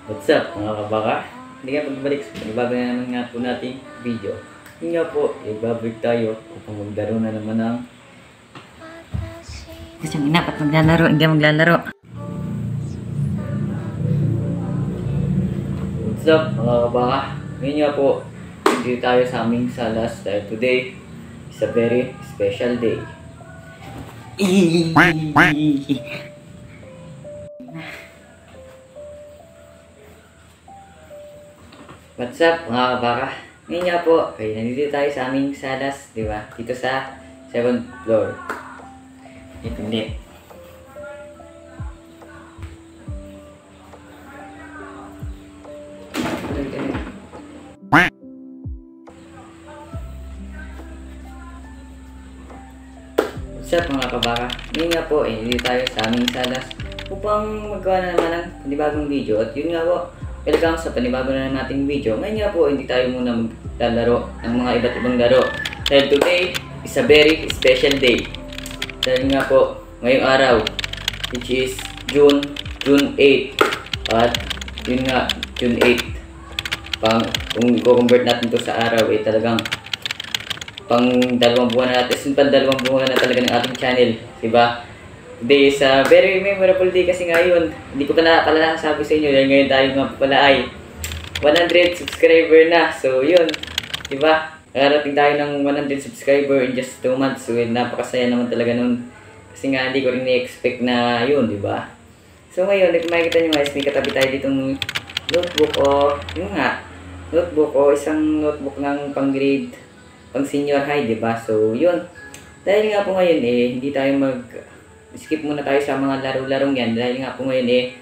What's up mga kabaka? Hindi nga pagbalik sa panibago na naman nga po nating video. Yun nga po, ibabalik tayo upang maglaro na naman ng Kasi yung inapat maglalaro, hindi maglalaro. What's up mga kabaka? Ngayon nga po, dito tayo sa aming salas dahil today is a very special day. What's up mga kabaka? Ngayon nga po, ay nandito tayo sa aming salas, di ba? Dito sa 7th floor. Ito hindi. What's up mga kabaka? Ngayon nga po, nandito tayo sa aming salas upang magawa na naman ng panibagong video. At yun nga po, welcome sa panibago na nating video. Ngayon nga po, hindi tayo muna maglalaro ng mga iba't ibang laro. Dahil today is a very special day. Dahil nga po, ngayong araw, which is June 8. At yun nga, June 8. Kung i-convert natin to sa araw, eh talagang pang 2 buwan na natin. Pang 2 buwan na talaga ng ating channel. Diba? Today is a very memorable day kasi ngayon, hindi ko pa nakakala sabi sa inyo dahil ngayon tayo nga pala ay 100 subscriber na. So yun, diba? Nakarating tayo ng 100 subscriber in just 2 months. So napakasaya naman talaga nun. Kasi nga hindi ko rin na-expect na yun, diba? So ngayon, kung makikita nyo guys, may katabi tayo ditong notebook o yun nga, notebook o isang notebook ng pang grade, pang senior high, diba? So yun, dahil nga po ngayon hindi tayo skip muna tayo sa mga laro-larong yan dahil nga po ngayon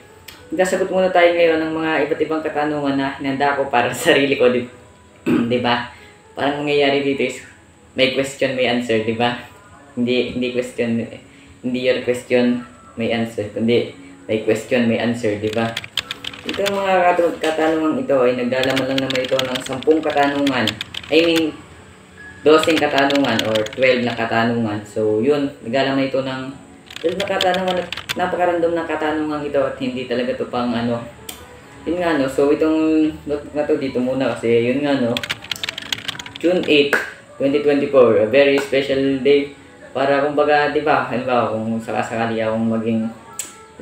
magsasagot muna tayo ngayon ng mga iba't ibang katanungan na hinanda ko para sa sarili ko, diba? Parang mangyayari dito is may question, may answer, diba? Hindi question, hindi your question, may answer, kundi may question, may answer, diba? Ito mga katanungan ito ay naglalaman lang naman ito ng 10 katanungan. I mean, 12 katanungan or 12 na katanungan. So yun, naglalaman ito ng 12 na katanungan, napakarandom na katanungan ito at hindi talaga to pang ano. Yun nga no, so itong notebook na to dito muna kasi yun nga no, June 8, 2024, a very special day para kumbaga, di ba, halimbawa kung sakasakali akong maging,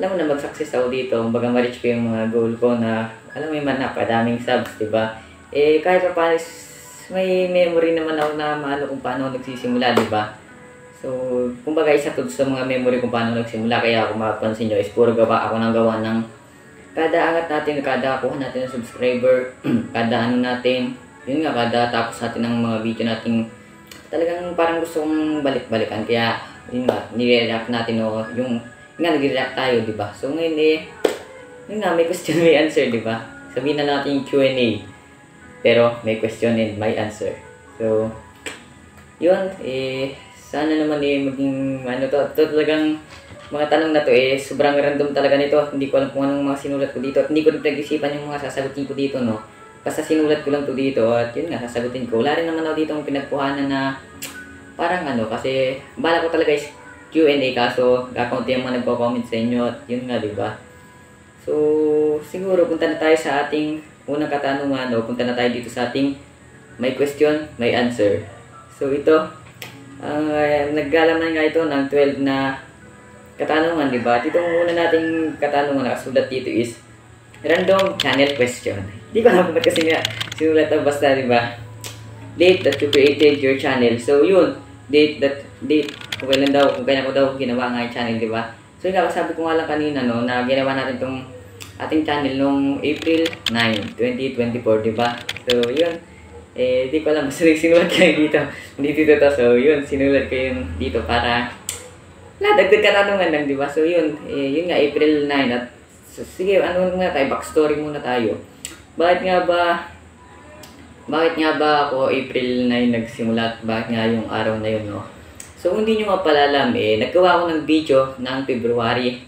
alam mo na mag-success ako dito, kumbaga ma-reach ko yung mga goal ko na, alam mo yung napadaming subs, di ba? Kahit pa paano, may memory naman ako na maano kung paano ako nagsisimula, di ba? So, kumbaga isa to sa mga memory kung paano nagsimula. Kaya kung mapapansin nyo is puro gawa ako ng gawa ng kada angat natin, kada kuha natin ng subscriber, kada ano natin, yun nga, kada tapos natin ng mga video natin, talagang parang gusto kong balik-balikan. Kaya, yun nga, nire-react natin o yung nga, nag-react tayo, di ba? So ngayon yun nga, may question, may answer, di ba? Sabihin na natin yung Q&A. Pero, may question and may answer. So, yun, sana naman maging ano to talagang mga tanong na to sobrang random talaga nito. Hindi ko alam kung anong mga sinulat ko dito at hindi ko rin pinag-isipan yung mga sasagutin ko dito, no. Basta sinulat ko lang to dito at yun nga, sasagutin ko. Wala rin naman ako dito ang pinagkuhanan na parang ano, kasi bala ko talaga is Q&A kaso kakaunti yung mga nagko-comment sa inyo at yun nga, diba? So siguro punta na tayo sa ating unang katanungan o punta na tayo dito sa ating may question, may answer. So ito, naggalaman nga ito ng 12 na katanungan, diba? At itong una nating katanungan na kasulat dito is random channel question. Hindi ko alam ba't kasi nga sinulat na basta, diba? Date that you created your channel. So yun, date, kung kailan ko daw ginawa nga yung channel, diba? So yun nga, sabi ko nga lang kanina, no, na ginawa natin itong ating channel noong April 9, 2024, diba? So yun, di ko alam, basta sinulat kayo dito. Dito to. So yun, sinulat ko yun dito para dagdag katanungan lang, diba? So yun, yun nga, April 9 at so, sige, ano nga tayo, backstory muna tayo. Bakit nga ba ako April 9 nagsimula at bakit nga yung araw na yun, no? So kung hindi nyo nga pala alam, naggawa ako ng video ng February.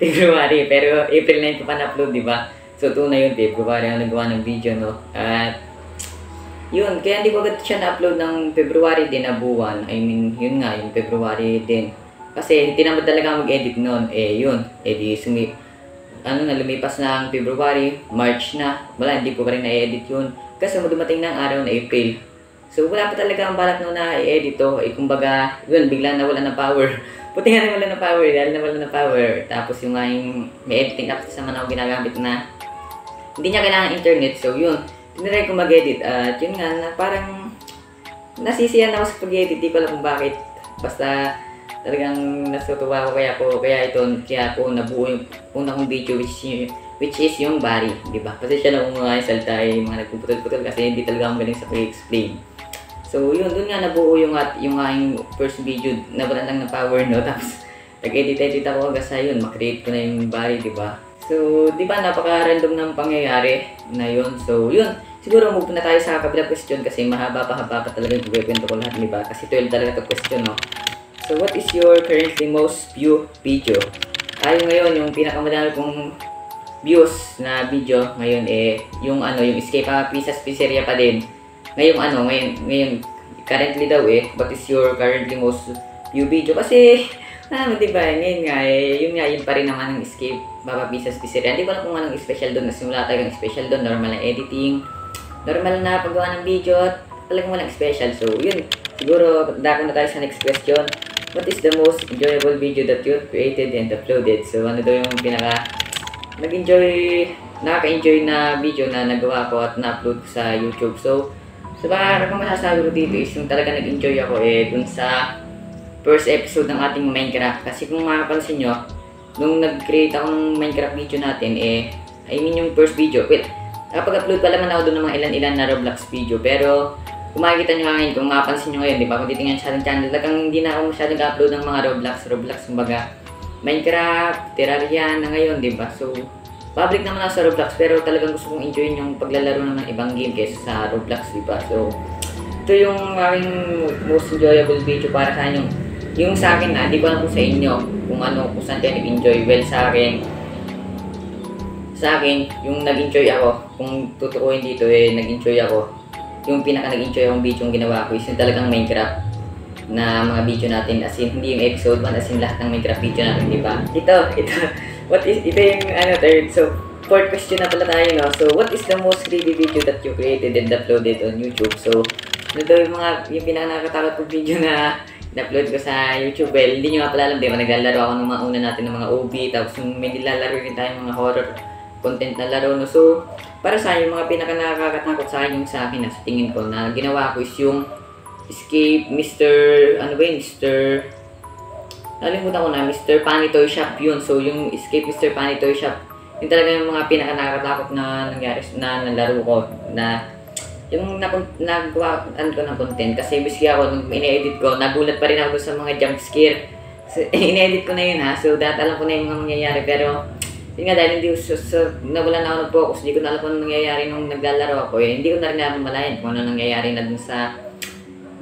February, pero April 9 ko pa na-upload, diba? So ito na yun, February ang nagawa ng video, no? At yun, kaya hindi ko agad siya na-upload ng February din na buwan. I mean, yun nga, yung February din. Kasi tinamad talaga mag-edit noon. Yun, di ano na, lumipas na ang February, March na, wala, hindi ko pa rin na-edit yun. Kasi dumating na ang araw na April. So wala pa talaga ang balak no na i-edit to. Kumbaga, yun, bigla nawala ng power. Puti nga nawala ng power, dahil nawala ng power. Tapos yung aking may editing apps naman ako ginagamit na hindi niya kailangan internet. So yun, tinry ko mag-edit. At yun nga, na parang nasisiyan ako sa pag-edit. Di ko alam kung bakit. Basta talagang natutuwa ko kaya ako nabuo yung unang kong video which is yung bari, di ba? Kasi siya lang mga salta ay mga nagpuputol-putol kasi hindi talaga ako galing sa pag-explain. So yun, dun nga nabuo yung aking first video, nabalan lang ng power no, tapos nag-edit ako hanggang sa yun, makreate ko na yung bari, di ba? So, di ba napaka-random ng pangyayari na yun. So yun, siguro move na tayo sa kabilang question kasi mahaba pa talaga yung kwento ko lahat, di ba? Kasi 12 talaga ito question, no? So, what is your currently most viewed video? Yung ngayon, yung pinakamadami kong views na video ngayon yung yung Escape Pizzas Pizzeria pa din. Ngayon, currently daw what is your currently most viewed video? Kasi, diba, ngayon nga yun pa rin naman ang Escape Pizzas Pizzeria. Hindi ko alam kung anong special doon, kasi wala talagang special doon, normal na editing, normal na paggawa ng video, at talagang walang special. So, yun, siguro, dako na tayo sa next question. What is the most enjoyable video that you created and uploaded? So, ano daw yung nakaka-enjoy na video na nagawa ko at na-upload ko sa YouTube. So parang kung masasabi ko dito is yung talaga nag-enjoy ako dun sa first episode ng ating Minecraft. Kasi kung makapansin nyo, nung nag-create ako ng Minecraft video natin, yung first video, well, nakapag-upload pa naman ako dun ng mga ilan-ilan na Roblox video. Pero kung makikita nyo ngayon, kung mapapansin nyo ngayon, di ba, kung titingnan siya ng channel, talagang hindi na ako masyadong nag-upload ng mga Roblox, kumbaga, Minecraft, Terraria na ngayon, di ba? So, public naman ako sa Roblox, pero talagang gusto kong enjoyin yung paglalaro ng ibang game kaysa sa Roblox, di ba? So, ito yung aking most enjoyable video para sa inyo. Yung sa akin di ko alam kung sa inyo, kung saan kayo nag-enjoy. Well, sa akin, yung nag-enjoy ako, kung tutukuhin dito, nag-enjoy ako. Yung pinaka-nag-enjoy akong video yung ginawa ko is yung talagang Minecraft na mga video natin, as in hindi yung episode 1, as in lahat ng Minecraft video natin, di ba? Ito ito yung third. So, fourth question na pala tayo, no? So, what is the most creepy video that you created and uploaded on YouTube? So, ano daw yung pinaka-nakakatakot kong video na na-upload ko sa YouTube? Well, hindi nyo nga pala alam, di ba? Naglalaro ako ng mga una natin ng mga OB, tapos may nilalaro rin tayong mga horror content na laro, no? So, para sa akin, yung mga pinaka-nakakatakot sa akin, yung sa akin, sa tingin ko, na ginawa ko is yung Escape nalimutan ko na, Mr. Panitoy Shop yun. So, yung Escape Mr. Panitoy Shop, yun talaga yung mga pinaka-nakakatakot na nangyari na nalaro ko, na yung nagawa ko ng content. Kasi basically ako, nung ine-edit ko, nagulat pa rin ako sa mga jump scare. So, ine-edit ko na yun so dahil alam ko na yung mga mangyayari, pero yun nga, dahil nawala na ako ng focus, hindi ko na alam kung ano nangyayari nung naglalaro ako hindi ko na rin namamalayan kung ano nangyayari na dun sa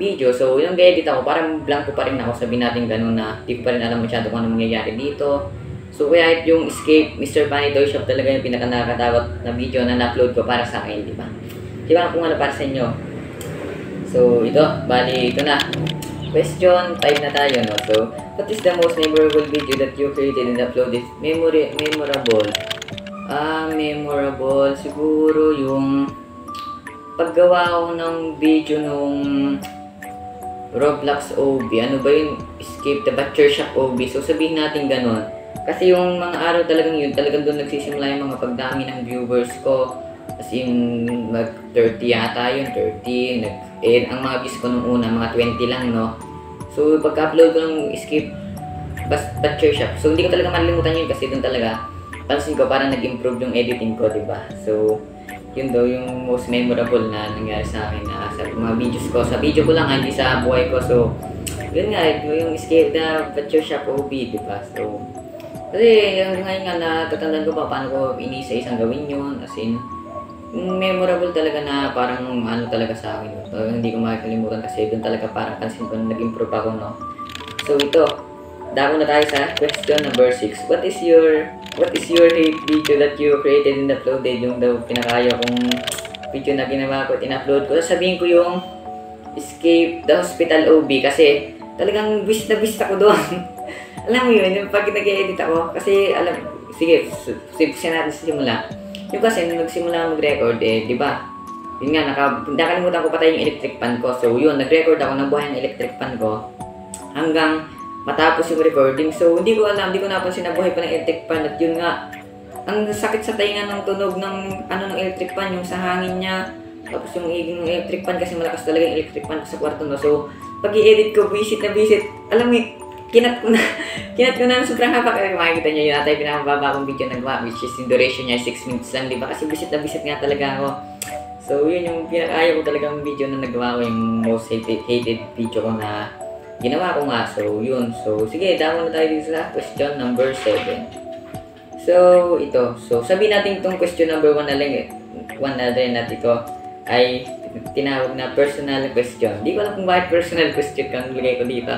video. So, yung edit ako, parang blanco pa rin ako, sabihin natin ganun na hindi ko pa rin alam masyado kung ano nangyayari dito. So, kaya yung Escape Mr. Panitoy Shop talaga yung pinaka-nakakatakot na video na na-upload ko para sa akin, di ba? Di ba kung ano para sa inyo? So, bali, ito na. Question 5 na tayo, no? So, what is the most memorable video that you created and uploaded? Memorable. Memorable. Siguro yung paggawa ko ng video nung Roblox OB. Ano ba yung Escape the Butcher Shop OB? So, sabihin natin ganun. Kasi yung mga araw talagang yun, talagang doon nagsisimula yung mga pagdami ng viewers ko. Kasi yung mag-30 yata yun, 30. Ang mga views ko nung una, mga 20 lang, no? So, pagka-upload ko ng Escape Butcher Shop, so hindi ko talaga malilimutan yun kasi doon talaga, pansin ko parang nag-improve yung editing ko, diba? So, yun daw yung most memorable na nangyari sa akin na sa mga videos ko. Sa video ko lang, hindi sa buhay ko. So, yun nga, yung Escape the Butcher Shop OB, diba? So, kasi yung ngayon nga natatandaan ko pa paano ko inisa-isang gawin yun, as in, memorable talaga na parang ano talaga sa akin. Hindi ko makakalimutan kasi doon talaga parang pansin ko na nag-improve ako, no? So ito, dako na tayo sa question number 6. What is your hate video that you created and uploaded? Yung daw pinakaya kong video na ginawa ko at in-upload ko. Sabihin ko yung Escape the Hospital OB kasi talagang wish na wish ako doon. Alam mo yun, yung pag nag-edit ako, kasi sige, simulan natin sa simula. Yung kasi, nung nagsimula mag-record, di ba? Yun nga, nakalimutan ko patay yung electric fan ko. So, yun, nag-record ako ng buhay ng electric fan ko. Hanggang matapos yung recording. So, hindi ko napansin na buhay pa ng electric fan. At yun nga, ang sakit sa tainga ng tunog ng, ng electric fan, yung sa hangin niya. Tapos yung electric fan, kasi malakas talaga yung electric fan sa kwarto, no? So, pag i-edit ko, visit, alam mo, kinat ko na sobrang haba. Kaya makikita nyo yun ata yung pinakababa kong video nagawa, which is yung duration niya 6 minutes lang, diba? Kasi visit nga talaga ako. So yun yung pinakayaw ko talagang video na nagawa ko, yung most hated video ko na ginawa ko nga. So yun, so sige, damo na tayo dito sa question number 7. So ito, so sabihin natin itong question number 1 na rin natin ito ay tinawag na personal question. Hindi ko alam kung bakit personal question kang nilagay ko dito.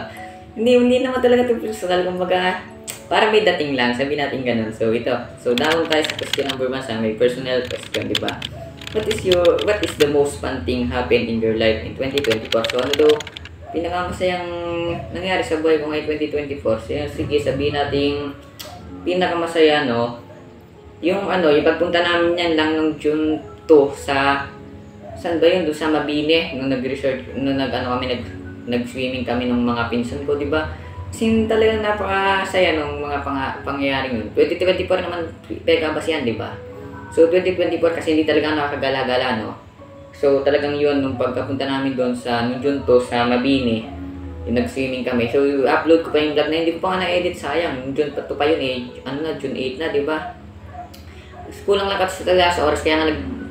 Hindi naman talaga ito personal, kumbaga para may dating lang, sabihin natin ganun. So ito, so down tayo sa question number 1 sa may personal question, di ba? What is the most fun thing happened in your life in 2024? So ano daw pinakamasayang nangyari sa buhay ko ngayong 2024? So sige, sabihin natin pinakamasaya, no? Yung yung pagpunta namin yan lang nung June 2 sa saan ba yun? Doon sa Mabini, nung nag-swimming kami ng mga pinsan ko, di ba? Kasi talagang napakasaya nung mga pangyayaring yun. 2024 naman, pekabas yan, di ba? So, 2024 kasi hindi talaga nakakagala-gala, no? So, talagang yun, nung pagkapunta namin doon sa June 2 sa Mabini, yung nag-swimming kami. So, upload ko pa yung vlog na hindi ko pa nga na-edit, sayang. Yung June 2 pa yun June 8 na, di ba? Kulang lang kasi talaga sa oras, kaya nga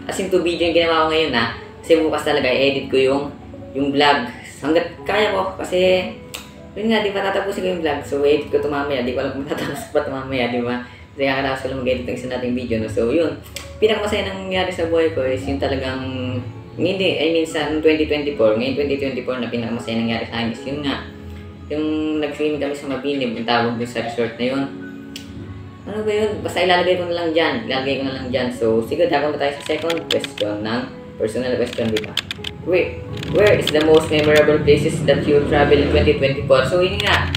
as in 2 video yung ginawa ko ngayon, ha? Kasi bukas talaga, i-edit ko yung vlog. Hanggat kaya ko, kasi yun nga, di ba, tatapusin ko yung vlog. So, edit ko ito mamaya. Di ko alam kung matatapos pa ito mamaya, di ba? Kasi kakatapos ko lang mag-edit ng isa nating video, no? So, yun. Pinakamasaya nangyari sa buhay ko is yung talagang, sa 2024, ngayon 2024 na pinakamasaya nangyari sa akin is yun nga. Yung nag-swimming kami sa Mabini, yung tawag din sa resort na yun. Ano ba yun? Basta ilalagay ko na lang dyan. So, sige, dapat na tayo sa second question ng personal question, di ba? Where is the most memorable places that you travel in 2024? So, yun nga.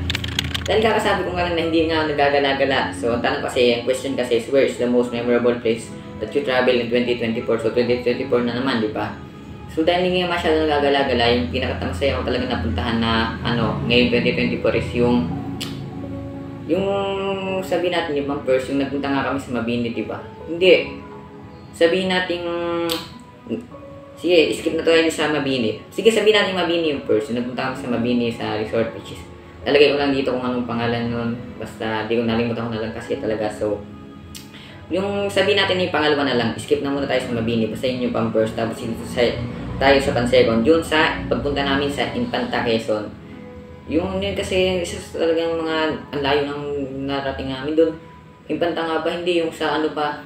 Dahil kakasabi ko nga lang na hindi nga nagagala-gala. So, ang tanong kasi, ang question kasi is, where is the most memorable place that you travel in 2024? So, 2024 na naman, di ba? So, dahil hindi nga masyadong nagagala-gala, yung pinakamasaya ko talaga napuntahan na, ngayon 2024 is yung sabihin natin yung first, yung nagpunta nga kami sa Mabini, di ba? Hindi. Sabihin natin, sige, skip na tayo sa Mabini. Sige, sabihin natin Mabini yung first. Nagpunta kami sa Mabini sa resort, which is, nalagay ko lang dito kung anong pangalan nun. Basta, di ko nalimutan ko na lang kasi talaga. So, yung sabihin natin yung pangalawa na lang, skip na muna tayo sa Mabini. Basta yun yung pang first. Tapos tayo sa pan second. Yun sa pagpunta namin sa Infanta, Quezon. Yun kasi isa talagang mga ang layo ng narating namin doon. Infanta nga ba? Hindi yung sa pa.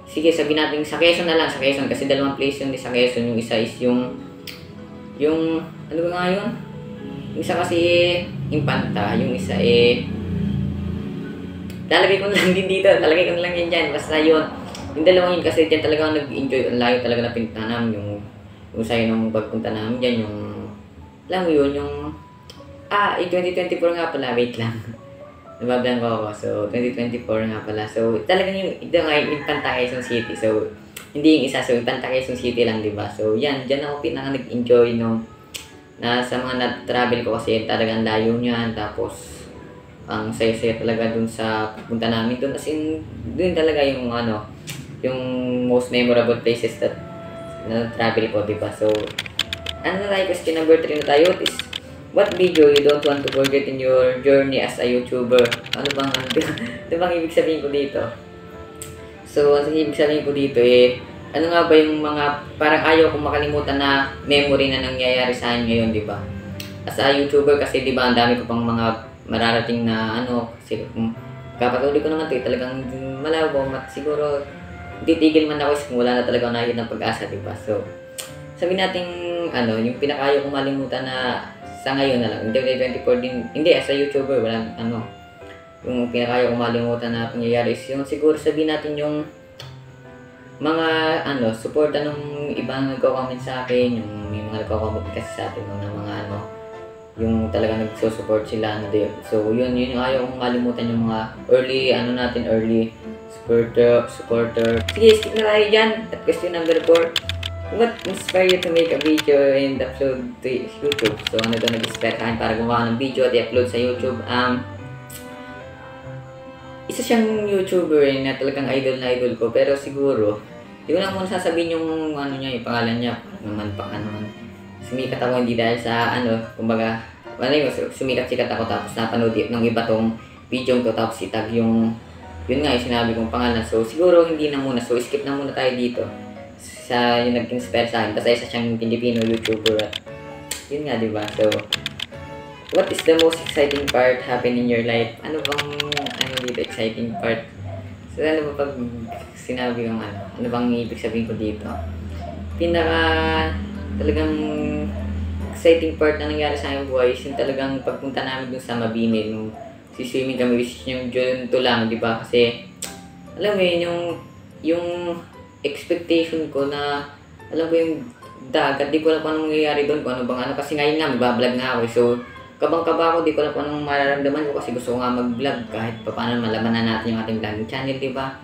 Sige, sabihin natin sa Quezon na lang, sa Quezon. Kasi dalawang place yun sa Quezon. Yung isa is yung ano ba nga yun? Yung isa kasi Infanta. Yung isa lalagay ko na lang din dito. Lalagay ko na lang yan dyan. Basta yun. Yung dalawang yun kasi dyan talaga ako nag-enjoy. Ang layo talaga na pinuntahan namin. Yung sayo ng pagpunta namin dyan. Yung alam mo yun, yung 2024 nga pala. Wait lang. Nabablang ko ako. So, 2024 nga pala. So, talagang ito nga yung Infanta, Quezon City. So, hindi yung isa. So, Infanta, Quezon City lang, diba? So, yan. Diyan ako pinaka nag-enjoy na sa mga na-travel ko kasi talagang layo niyan. Tapos, ang saya-saya talaga dun sa punta namin dun. As in, dun talaga yung yung most memorable places that na-travel ko, diba? So, question number 3 na tayo is, what video you don't want to forget in your journey as a YouTuber? Ano bang ibig sabihin ko dito? So, ang ibig sabihin ko dito ano nga ba yung mga parang ayaw kong makalimutan na memory na nangyayari sa akin ngayon, di ba? As a YouTuber kasi, di ba, ang dami ko pang mga mararating na kasi kapatuloy ko naman ito, talagang malabo, siguro titigil man ako kung wala na talaga nakikita ng pag-asa, di ba? So, sabihin natin, yung pinakayaw kong malimutan na sa ngayon na lang, 2024 din, hindi, as a YouTuber, walang, yung pinakayaw kong malimutan na pangyayari is yung siguro sabihin natin yung mga, suporta ng ibang nagko-comment sa akin, yung may mga nagko-comment kasi sa atin ng mga, yung talagang nagsusupport sila. So yun yung ayaw kong malimutan yung mga early supporter. Sige, skip na tayo dyan. At question number 4. What inspired you to make a video and upload to YouTube? So ano daw nag-inspire sa akin para gumawa ng video at i-upload sa YouTube? Isa siyang YouTuber na talagang idol na idol ko, pero siguro di ko lang muna sasabihin yung ano niya, yung pangalan niya. Naman sumikat ako hindi dahil sa kumbaga sumikat ako tapos napanood ng iba tong video to tapos itag yung yun nga yung sinabi kong pangalan. So siguro hindi na muna, so skip na muna tayo dito sa yung nag-inspire sa akin kasi isa siyang Filipino YouTuber at yun nga, diba? So what is the most exciting part happen in your life? Ano bang dito exciting part? So ano ba pag sinabi yung ano bang ibig sabihin ko dito? Talagang exciting part na nangyari sa aking buhay is yung talagang pagpunta namin dun sa Mabini, nung siswimming kami, which yung June to lang, di ba? Kasi alam mo yun, yung expectation ko na alam ko yung dagat, di ko alam kung anong nangyayari doon, kung ano bang kasi ngayon nga magbablog nga ako, so kabang-kaba ako, di ko alam kung anong mararamdaman ko kasi gusto ko nga mag-vlog kahit paano malaman na natin yung ating vlogging channel, di ba?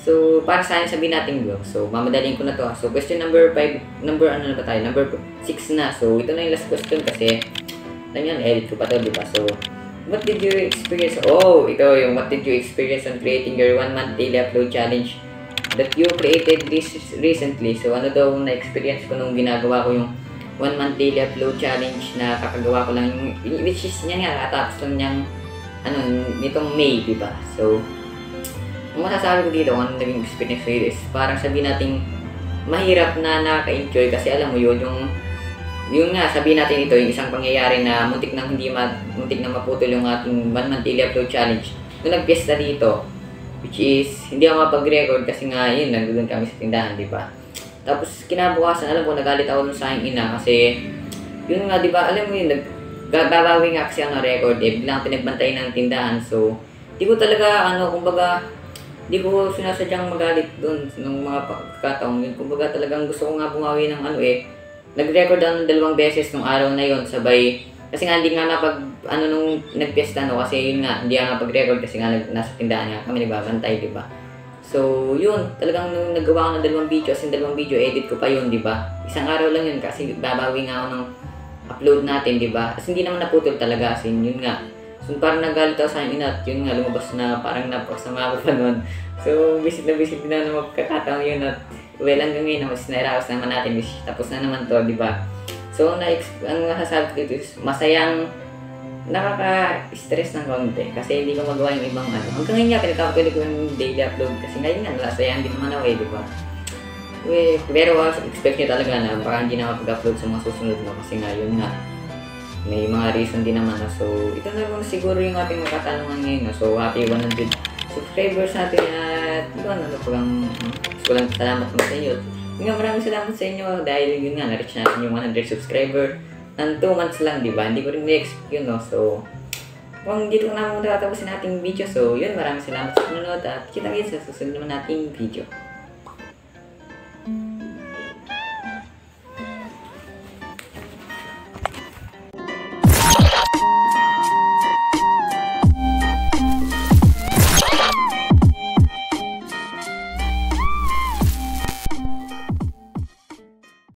So, para sa akin sabihin natin vlog. So, mamadaliin ko na to. So, question number 5, number 6 na. So, ito na yung last question kasi alam yan, edit ko pa to, di ba? So, what did you experience? Oh, ito yung what did you experience on creating your 1-month daily upload challenge that you created recently? So, ano daw na-experience ko nung ginagawa ko yung 1-month daily upload challenge na kakagawa ko lang yung, which is yan nga, katapos lang niyang, nitong May, di ba? So, ang masasabi ko dito, kung ano naging experience ko is parang sabihin natin mahirap na nakaka-enjoy kasi alam mo yun, yung nga, sabihin natin ito, yung isang pangyayari na muntik na maputol yung ating 1-month daily upload challenge. Nung nagpiesta dito, which is, hindi ako mapag-record kasi nga yun, nandun kami sa tindahan, di ba? Tapos kinabukasan, alam ko, nagalit ako sa aking ina kasi, yun nga, di ba, alam mo yun, babawi nga kasi ako ng record, biglang pinagbantay ng tindahan, so, di ko talaga, kumbaga, di ko sinasadyang magalit doon ng mga pagkakataon yun. Kumbaga talagang gusto ko nga bumawi ng nag-record ako ng 2 beses nung araw na yon sabay. Kasi nga hindi nga nung nagpiesta kasi yun nga, hindi nga pag-record kasi nga nasa tindahan nga kami nagbabantay, di ba? So yun, talagang nung nagawa ko ng 2 video, as in 2 video, edit ko pa yun, di ba? Isang araw lang yun kasi babawi nga ako ng upload natin, di ba? Kasi hindi naman naputol talaga, as in yun nga. So parang nagalit ako sa akin at yun nga lumabas na parang napakasama ko pa nun. So visit na naman pagkakataon yun at well hanggang ngayon mas nairaos naman natin tapos na naman to, di ba? So ang masasabi ko dito is masayang nakaka-stress ng konti kasi hindi ko magawa yung ibang Hanggang ngayon nga pinagkakapili ko yung daily upload kasi ngayon nga nasayahan din naman ako di ba? Pero expect nyo talaga na baka hindi na mapag-upload sa mga susunod kasi nga yun nga. May mga reason din naman. So, ito na muna siguro yung ating makatanungan ngayon. So, happy 100 subscribers natin at yun, lang salamat mo sa inyo. Yun nga, maraming salamat sa inyo dahil yun nga, na-reach natin yung 100 subscriber ng 2 months lang, di ba? Hindi ko rin na-expect yun, no? So, kung dito na muna tatapusin nating video. So, yun, maraming salamat sa panonood at kita-kits sa susunod naman nating video.